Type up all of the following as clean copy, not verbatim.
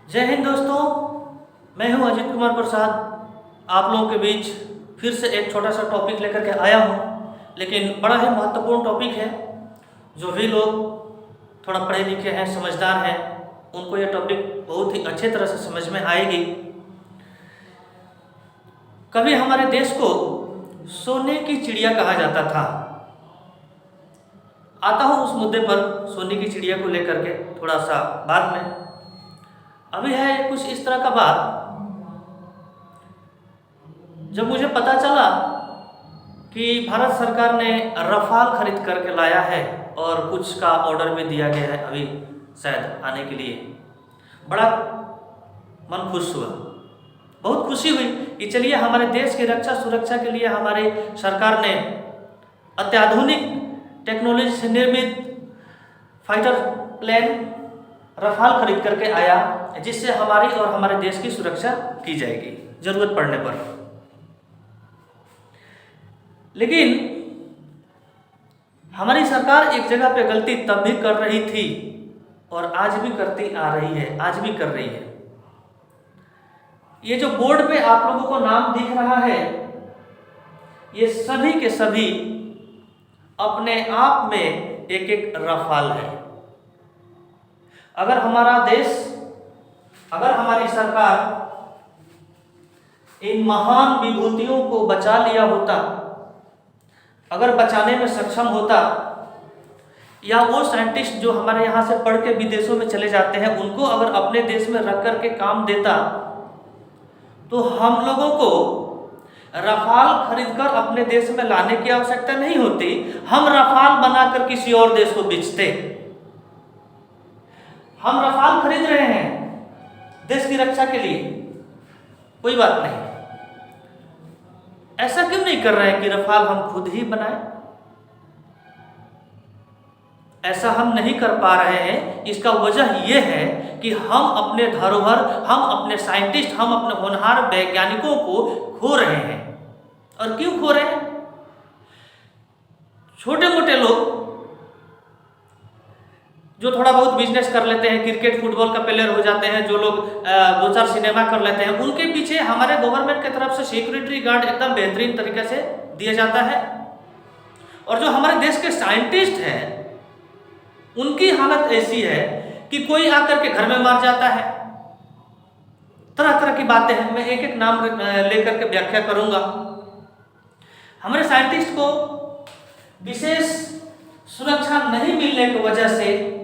जय हिंद दोस्तों, मैं हूं अजीत कुमार प्रसाद। आप लोगों के बीच फिर से एक छोटा सा टॉपिक लेकर के आया हूं, लेकिन बड़ा ही महत्वपूर्ण टॉपिक है। जो भी लोग थोड़ा पढ़े लिखे हैं, समझदार हैं, उनको ये टॉपिक बहुत ही अच्छे तरह से समझ में आएगी। कभी हमारे देश को सोने की चिड़िया कहा जाता था। आता हूं उस मुद्दे पर, सोने की चिड़िया को लेकर के थोड़ा सा बाद में। अभी है कुछ इस तरह का बात, जब मुझे पता चला कि भारत सरकार ने रफाल खरीद करके लाया है और कुछ का ऑर्डर भी दिया गया है अभी शायद आने के लिए, बड़ा मन खुश हुआ। बहुत खुशी हुई कि चलिए हमारे देश की रक्षा सुरक्षा के लिए हमारी सरकार ने अत्याधुनिक टेक्नोलॉजी से निर्मित फाइटर प्लेन रफाल खरीद करके आया, जिससे हमारी और हमारे देश की सुरक्षा की जाएगी जरूरत पड़ने पर। लेकिन हमारी सरकार एक जगह पे गलती तब भी कर रही थी और आज भी करती आ रही है, आज भी कर रही है। ये जो बोर्ड पे आप लोगों को नाम दिख रहा है, ये सभी के सभी अपने आप में एक एक रफाल है। अगर हमारा देश, अगर हमारी सरकार इन महान विभूतियों को बचा लिया होता, अगर बचाने में सक्षम होता, या वो साइंटिस्ट जो हमारे यहाँ से पढ़ के विदेशों में चले जाते हैं उनको अगर अपने देश में रख करके काम देता, तो हम लोगों को रफाल खरीदकर अपने देश में लाने की आवश्यकता नहीं होती। हम रफाल बनाकर किसी और देश को बेचते। हम रफाल खरीद रहे हैं देश की रक्षा के लिए, कोई बात नहीं। ऐसा क्यों नहीं कर रहे हैं कि रफाल हम खुद ही बनाएं? ऐसा हम नहीं कर पा रहे हैं। इसका वजह यह है कि हम अपने धरोहर, हम अपने साइंटिस्ट, हम अपने होनहार वैज्ञानिकों को खो रहे हैं। और क्यों खो रहे हैं? छोटे मोटे लोग जो थोड़ा बहुत बिजनेस कर लेते हैं, क्रिकेट फुटबॉल का प्लेयर हो जाते हैं, जो लोग दो चार सिनेमा कर लेते हैं, उनके पीछे हमारे गवर्नमेंट की तरफ से सिक्योरिटी गार्ड एकदम बेहतरीन तरीके से दिया जाता है। और जो हमारे देश के साइंटिस्ट हैं, उनकी हालत ऐसी है कि कोई आकर के घर में मार जाता है। तरह तरह की बातें हैं, मैं एक एक नाम लेकर के व्याख्या करूंगा। हमारे साइंटिस्ट को विशेष सुरक्षा नहीं मिलने की वजह से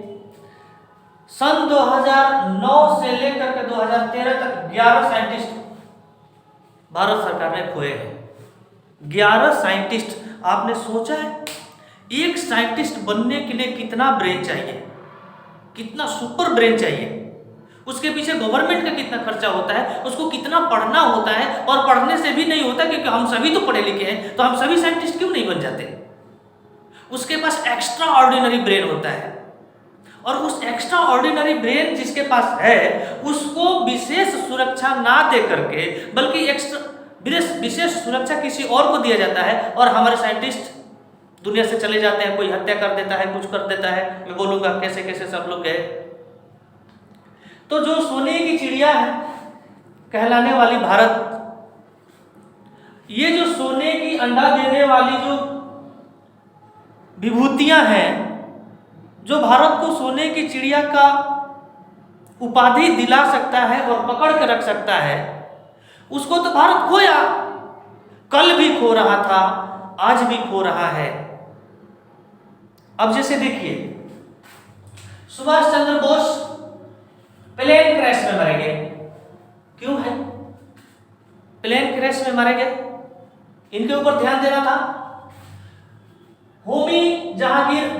सन 2009 से लेकर के 2013 तक 11 साइंटिस्ट भारत सरकार ने खोए हैं। 11 साइंटिस्ट। आपने सोचा है एक साइंटिस्ट बनने के लिए कितना ब्रेन चाहिए, कितना सुपर ब्रेन चाहिए? उसके पीछे गवर्नमेंट का कितना खर्चा होता है, उसको कितना पढ़ना होता है। और पढ़ने से भी नहीं होता, क्योंकि हम सभी तो पढ़े लिखे हैं, तो हम सभी साइंटिस्ट क्यों नहीं बन जाते? उसके पास एक्स्ट्रा ऑर्डिनरी ब्रेन होता है, और उस एक्स्ट्रा ऑर्डिनरी ब्रेन जिसके पास है, उसको विशेष सुरक्षा ना दे करके बल्कि विशेष सुरक्षा किसी और को दिया जाता है, और हमारे साइंटिस्ट दुनिया से चले जाते हैं। कोई हत्या कर देता है, कुछ कर देता है। मैं बोलूंगा कैसे कैसे सब लोग गए। तो जो सोने की चिड़िया है कहलाने वाली भारत, ये जो सोने की अंडा देने वाली जो विभूतियां हैं, जो भारत को सोने की चिड़िया का उपाधि दिला सकता है और पकड़ के रख सकता है, उसको तो भारत खोया। कल भी खो रहा था, आज भी खो रहा है। अब जैसे देखिए, सुभाष चंद्र बोस प्लेन क्रैश में मारे गए। क्यों है प्लेन क्रैश में मारे गए? इनके ऊपर ध्यान देना था। होमी जहांगीर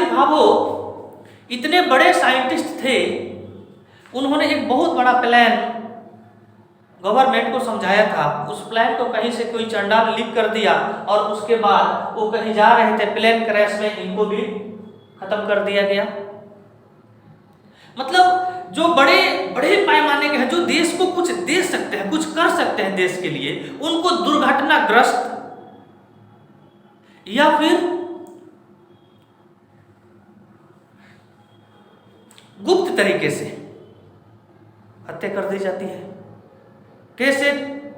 भाभो इतने बड़े साइंटिस्ट थे, उन्होंने एक बहुत बड़ा प्लान गवर्नमेंट को समझाया था। उस प्लान को कहीं से कोई चंडाल लीक कर दिया, और उसके बाद वो कहीं जा रहे थे, प्लेन क्रैश में इनको भी खत्म कर दिया गया। मतलब जो बड़े बड़े पैमाने के हैं, जो देश को कुछ दे सकते हैं, कुछ कर सकते हैं देश के लिए, उनको दुर्घटनाग्रस्त या फिर गुप्त तरीके से हत्या कर दी जाती है। कैसे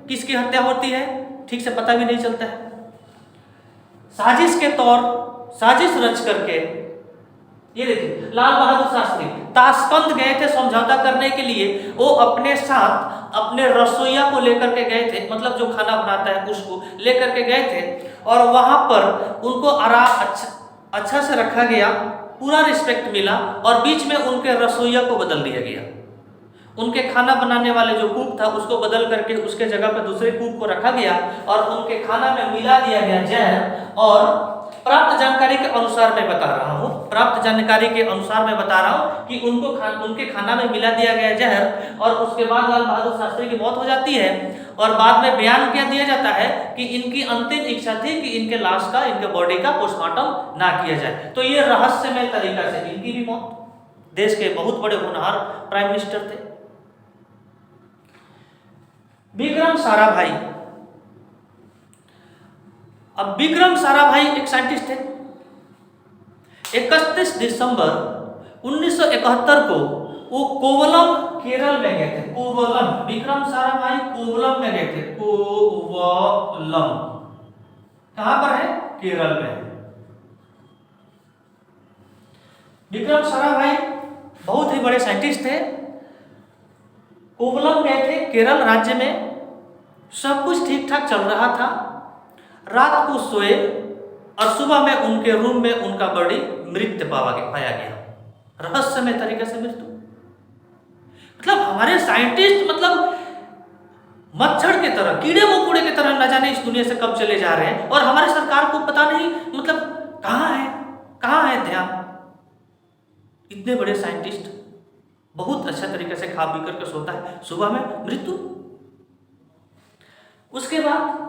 किसकी हत्या होती है ठीक से पता भी नहीं चलता है। साजिश रच करके, ये देखिए लाल बहादुर शास्त्री ताशकंद गए थे समझौता करने के लिए। वो अपने साथ अपने रसोइया को लेकर के गए थे, मतलब जो खाना बनाता है उसको लेकर के गए थे, और वहां पर उनको अच्छा से रखा गया, पूरा रिस्पेक्ट मिला, और बीच में उनके रसोइया को बदल दिया गया। उनके खाना बनाने वाले जो कुक था उसको बदल करके उसके जगह पर दूसरे कुक को रखा गया और उनके खाना में मिला दिया गया जहर। और प्राप्त जानकारी के अनुसार मैं बता रहा हूँ कि उनके खाना में मिला दिया गया जहर, और उसके बाद लाल बहादुर शास्त्री की मौत हो जाती है। और बाद में बयान क्या दिया जाता है कि इनकी अंतिम इच्छा थी कि इनके लाश का, इनके बॉडी का पोस्टमार्टम ना किया जाए। तो ये रहस्यमय तरीका से इनकी भी मौत। देश के बहुत बड़े होनहार प्राइम मिनिस्टर थे। विक्रम साराभाई। अब विक्रम साराभाई एक साइंटिस्ट थे। 31 दिसंबर 1971 को वो कोवलम केरल में गए थे। कोवलम, विक्रम साराभाई कोवलम में गए थे। कोवलम कहां पर है? केरल में। विक्रम साराभाई बहुत ही बड़े साइंटिस्ट थे। कोवलम गए थे केरल राज्य में। सब कुछ ठीक ठाक चल रहा था। रात को सोए और सुबह में उनके रूम में उनका बॉडी मृत पाया गया, रहस्यमय तरीके से मृत्यु। मतलब हमारे साइंटिस्ट मतलब मच्छर की तरह, कीड़े मकोड़े की तरह न जाने इस दुनिया से कब चले जा रहे हैं, और हमारे सरकार को पता नहीं मतलब कहाँ है ध्यान। इतने बड़े साइंटिस्ट बहुत अच्छा तरीके से खा पी करके सोता है, सुबह में मृत्यु। उसके बाद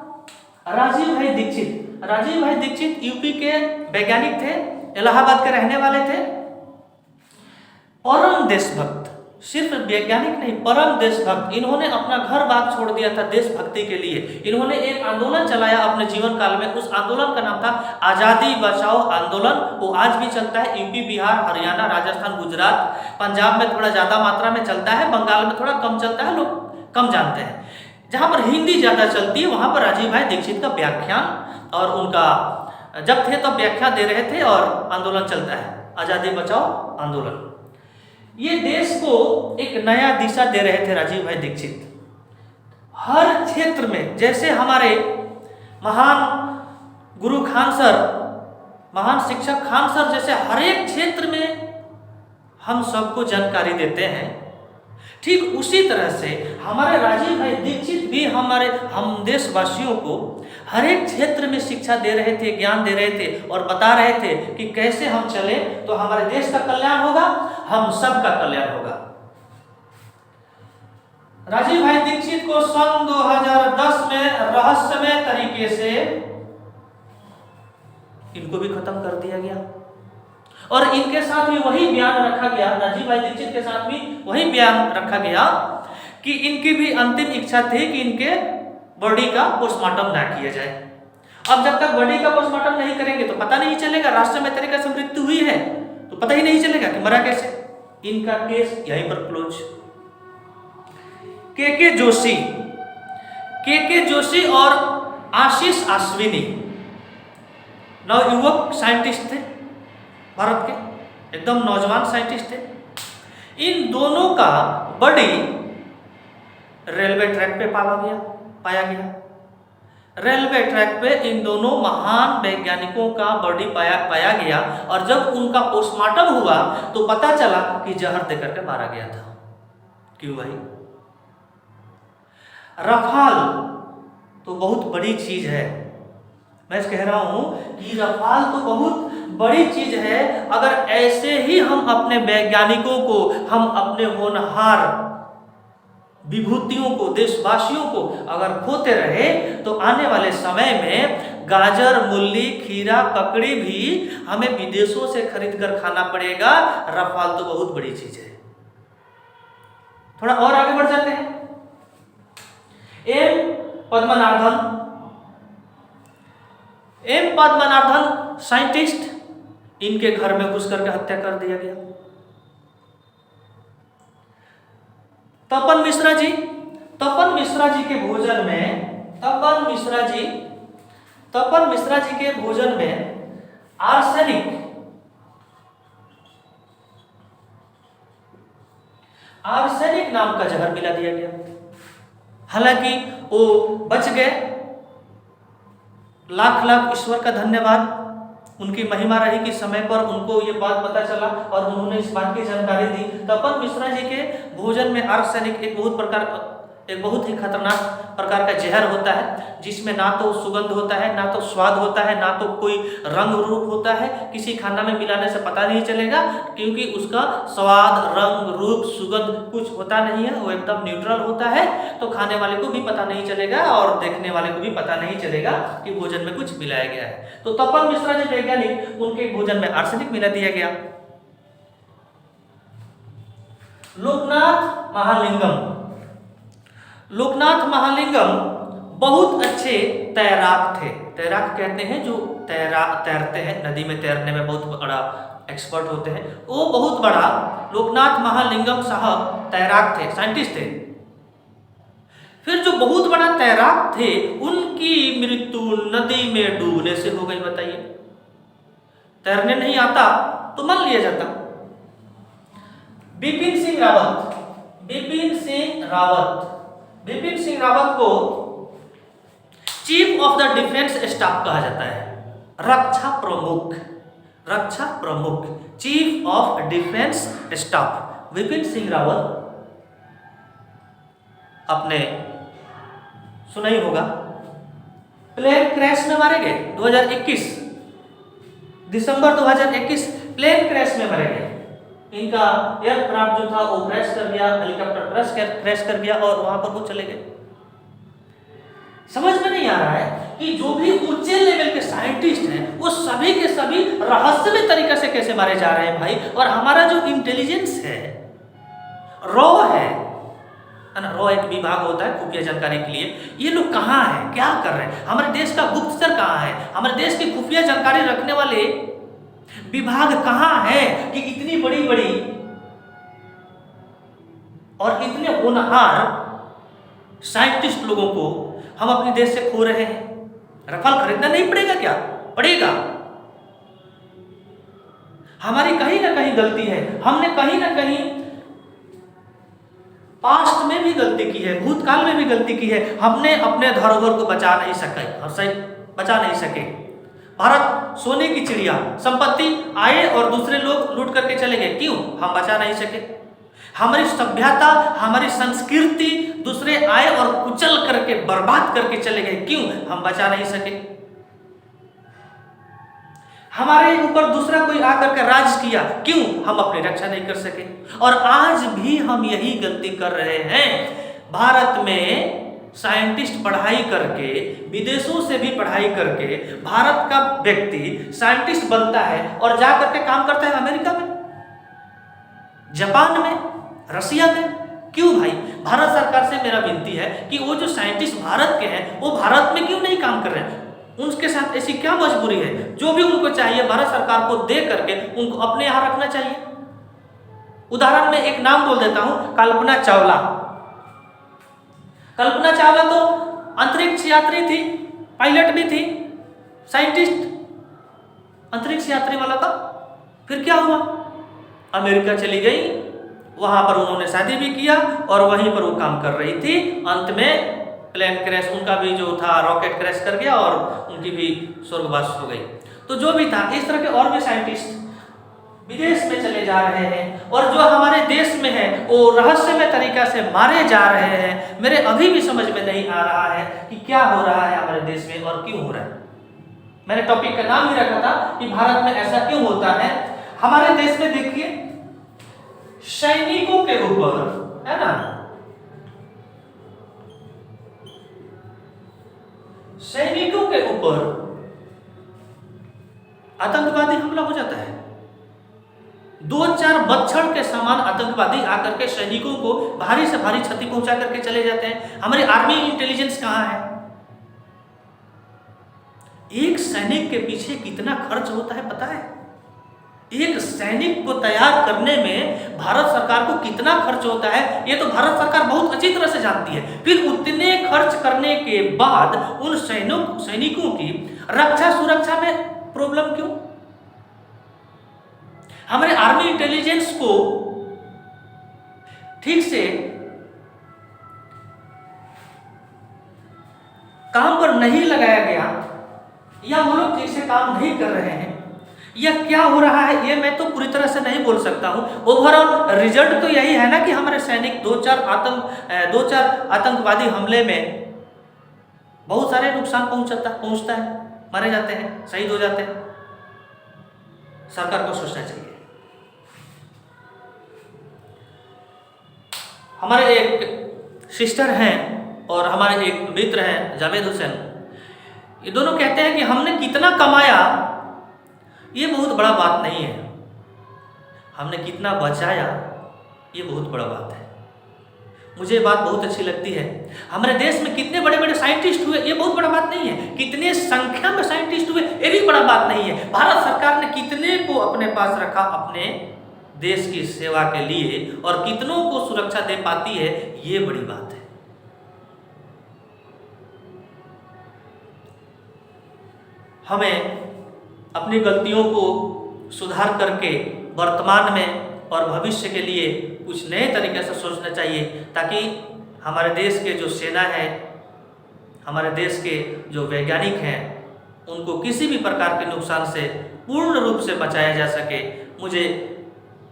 राजीव भाई दीक्षित यूपी के वैज्ञानिक थे, इलाहाबाद के रहने वाले थे। परम देशभक्त, सिर्फ वैज्ञानिक नहीं, परम देशभक्त। इन्होंने अपना घर बार छोड़ दिया था देशभक्ति के लिए। इन्होंने एक आंदोलन चलाया अपने जीवन काल में। उस आंदोलन का नाम था आजादी बचाओ आंदोलन। वो आज भी चलता है। यूपी, बिहार, हरियाणा, राजस्थान, गुजरात, पंजाब में थोड़ा ज्यादा मात्रा में चलता है, बंगाल में थोड़ा कम चलता है, लोग कम जानते हैं। जहां पर हिंदी ज्यादा चलती है वहां पर राजीव भाई दीक्षित का व्याख्यान, और उनका जब थे तब व्याख्या दे रहे थे, और आंदोलन चलता है आजादी बचाओ आंदोलन। ये देश को एक नया दिशा दे रहे थे राजीव भाई दीक्षित। हर क्षेत्र में, जैसे हमारे महान गुरु खान सर, महान शिक्षक खान सर जैसे हर एक क्षेत्र में हम सबको जानकारी देते हैं, ठीक उसी तरह से हमारे राजीव भाई दीक्षित भी हम देशवासियों को हर एक क्षेत्र में शिक्षा दे रहे थे, ज्ञान दे रहे थे, और बता रहे थे कि कैसे हम चले तो हमारे देश का कल्याण होगा, हम सब का कल्याण होगा। राजीव भाई दीक्षित को सन 2010 में रहस्यमय तरीके से इनको भी खत्म कर दिया गया, और इनके साथ भी वही बयान रखा गया, राजीव भाई दीक्षित के साथ भी वही बयान रखा गया कि इनकी भी अंतिम इच्छा थी कि इनके बॉडी का पोस्टमार्टम ना किया जाए। अब जब तक बॉडी का पोस्टमार्टम नहीं करेंगे तो पता नहीं चलेगा, रहस्यमय तरीके से मृत्यु हुई है तो पता ही नहीं चलेगा कि मरा कैसे। इनका केस यहीं पर क्लोज। के जोशी और आशीष अश्विनी नवयुवक साइंटिस्ट थे, भारत के एकदम नौजवान साइंटिस्ट थे। इन दोनों का बॉडी रेलवे ट्रैक पे पाया गया। रेलवे ट्रैक पे इन दोनों महान वैज्ञानिकों का बॉडी पाया गया, और जब उनका पोस्टमार्टम हुआ तो पता चला कि जहर देकर के मारा गया था। क्यों भाई? रफाल तो बहुत बड़ी चीज है। मैं कह रहा हूं कि रफाल तो बहुत बड़ी चीज है। अगर ऐसे ही हम अपने वैज्ञानिकों को, हम अपने होनहार विभूतियों को, देशवासियों को अगर खोते रहे तो आने वाले समय में गाजर, मूली, खीरा, ककड़ी भी हमें विदेशों से खरीद कर खाना पड़ेगा। रफाल तो बहुत बड़ी चीज है। थोड़ा और आगे बढ़ जाते हैं। एम पद्मनाभन साइंटिस्ट, इनके घर में घुस करके हत्या कर दिया गया। तपन मिश्रा जी, तपन मिश्रा जी के भोजन में, तपन मिश्रा जी के भोजन में आर्सेनिक, आर्सेनिक नाम का जहर मिला दिया गया। हालांकि वो बच गए, लाख लाख ईश्वर का धन्यवाद, उनकी महिमा रही कि समय पर उनको ये बात पता चला और उन्होंने इस बात की जानकारी दी। तपन मिश्रा जी के भोजन में आर्सेनिक एक बहुत ही खतरनाक प्रकार का जहर होता है, जिसमें ना तो सुगंध होता है, ना तो स्वाद होता है, ना तो कोई रंग रूप होता है। किसी खाना में मिलाने से पता नहीं चलेगा, क्योंकि उसका स्वाद, रंग, रूप, सुगंध कुछ होता नहीं है, वो एकदम न्यूट्रल होता है। तो खाने वाले को भी पता नहीं चलेगा और देखने वाले को भी पता नहीं चलेगा कि भोजन में कुछ मिलाया गया है। तो तपन मिश्रा जी वैज्ञानिक, उनके भोजन में आर्सेनिक मिला दिया गया। लोकनाथ महालिंगम, लोकनाथ महालिंगम बहुत अच्छे तैराक थे। तैराक कहते हैं जो तैरते हैं, नदी में तैरने में बहुत बड़ा एक्सपर्ट होते हैं। वो बहुत बड़ा लोकनाथ महालिंगम साहब तैराक थे, साइंटिस्ट थे। फिर जो बहुत बड़ा तैराक थे, उनकी मृत्यु नदी में डूबने से हो गई। बताइए, तैरने नहीं आता तो मान लिया जाता। बिपिन सिंह रावत, बिपिन सिंह रावत, बिपिन सिंह रावत को chief of the defence staff कहा जाता है, रक्षा प्रमुख, रक्षा प्रमुख, chief of defence staff Bipin Singh Rawat. आपने सुना ही होगा, प्लेन क्रैश में मारे गए 2021, दिसंबर 2021 प्लेन क्रैश में मारे गए। इनका एयरक्राफ्ट जो था वो क्रैश कर गया, हेलीकॉप्टर क्रैश कर गया और वहां पर वो चले गए। समझ में नहीं आ रहा है कि जो भी ऊंचे लेवल के साइंटिस्ट हैं वो सभी के सभी रहस्यमय तरीके से कैसे मारे जा रहे हैं भाई। और हमारा जो इंटेलिजेंस है, रॉ है ना, रॉ एक विभाग होता है खुफिया जानकारी के लिए। ये लोग कहाँ हैं, क्या कर रहे हैं, हमारे देश का गुप्तचर कहाँ है, हमारे देश की खुफिया जानकारी रखने वाले विभाग कहाँ है कि इतनी बड़ी बड़ी और इतने होनहार साइंटिस्ट लोगों को हम अपने देश से खो रहे हैं। रफाल खरीदना नहीं पड़ेगा क्या? पड़ेगा। हमारी कहीं ना कहीं गलती है, हमने कहीं ना कहीं पास्ट में भी गलती की है, भूतकाल में भी गलती की है। हमने अपने धरोहर को बचा नहीं सके, बचा नहीं सके। भारत सोने की चिड़िया, संपत्ति आए और दूसरे लोग लूट करके चले गए, क्यों? हम बचा नहीं सके। हमारी सभ्यता, हमारी संस्कृति दूसरे आए और कुचल करके बर्बाद करके चले गए, क्यों? हम बचा नहीं सके। हमारे ऊपर दूसरा कोई आकर के राज किया, क्यों? हम अपनी रक्षा नहीं कर सके। और आज भी हम यही गलती कर रहे हैं। भारत में साइंटिस्ट पढ़ाई करके, विदेशों से भी पढ़ाई करके भारत का व्यक्ति साइंटिस्ट बनता है और जा करके काम करता है अमेरिका में, जापान में, रसिया में। क्यों भाई? भारत सरकार से मेरा विनती है कि वो जो साइंटिस्ट भारत के हैं वो भारत में क्यों नहीं काम कर रहे हैं? उनके साथ ऐसी क्या मजबूरी है? जो भी उनको चाहिए भारत सरकार को दे करके उनको अपने यहाँ रखना चाहिए। उदाहरण में एक नाम बोल देता हूं, कल्पना चावला। कल्पना चावला तो अंतरिक्ष यात्री थी, पायलट भी थी, साइंटिस्ट, अंतरिक्ष यात्री वाला था। फिर क्या हुआ? अमेरिका चली गई, वहां पर उन्होंने शादी भी किया और वहीं पर वो काम कर रही थी। अंत में प्लेन क्रैश, उनका भी जो था रॉकेट क्रैश कर गया और उनकी भी स्वर्गवास हो गई। तो जो भी था, इस तरह के और भी साइंटिस्ट विदेश में चले जा रहे हैं और जो हमारे देश में है वो रहस्यमय तरीका से मारे जा रहे हैं। मेरे अभी भी समझ में नहीं आ रहा है कि क्या हो रहा है हमारे देश में और क्यों हो रहा है। मैंने टॉपिक का नाम ही रखा था कि भारत में ऐसा क्यों होता है। हमारे देश में देखिए, सैनिकों के ऊपर, है ना, सैनिकों के ऊपर आतंकवादी हमला हो जाता है। 2-4 बच्छड़ के समान आतंकवादी आकर के सैनिकों को भारी से भारी क्षति पहुंचा करके चले जाते हैं। हमारी आर्मी इंटेलिजेंस कहां है? एक सैनिक के पीछे कितना खर्च होता है पता है? एक सैनिक को तैयार करने में भारत सरकार को कितना खर्च होता है, ये तो भारत सरकार बहुत अच्छी तरह से जानती है। फिर उतने खर्च करने के बाद उन सैनिकों की रक्षा सुरक्षा में प्रॉब्लम क्यों? हमारे आर्मी इंटेलिजेंस को ठीक से काम पर नहीं लगाया गया, या वो लोग ठीक से काम नहीं कर रहे हैं, या क्या हो रहा है, ये मैं तो पूरी तरह से नहीं बोल सकता हूं। ओवरऑल रिजल्ट तो यही है ना कि हमारे सैनिक दो चार आतंकवादी हमले में बहुत सारे नुकसान पहुंचता है, मारे जाते हैं, शहीद हो जाते हैं। सरकार को सोचना चाहिए। हमारे एक सिस्टर हैं और हमारे एक मित्र हैं जावेद हुसैन, ये दोनों कहते हैं कि हमने कितना कमाया ये बहुत बड़ा बात नहीं है, हमने कितना बचाया ये बहुत बड़ा बात है। मुझे ये बात बहुत अच्छी लगती है। हमारे देश में कितने बड़े बड़े साइंटिस्ट हुए ये बहुत बड़ा बात नहीं है, कितने संख्या में साइंटिस्ट हुए ये भी बड़ा बात नहीं है। भारत सरकार ने कितने को अपने पास रखा अपने देश की सेवा के लिए और कितनों को सुरक्षा दे पाती है, ये बड़ी बात है। हमें अपनी गलतियों को सुधार करके वर्तमान में और भविष्य के लिए कुछ नए तरीके से सोचना चाहिए, ताकि हमारे देश के जो सेना है, हमारे देश के जो वैज्ञानिक हैं, उनको किसी भी प्रकार के नुकसान से पूर्ण रूप से बचाया जा सके। मुझे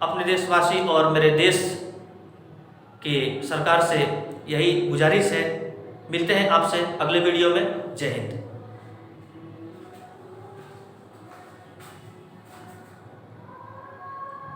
अपने देशवासी और मेरे देश के सरकार से यही गुजारिश है। मिलते हैं आपसे अगले वीडियो में। जय हिंद।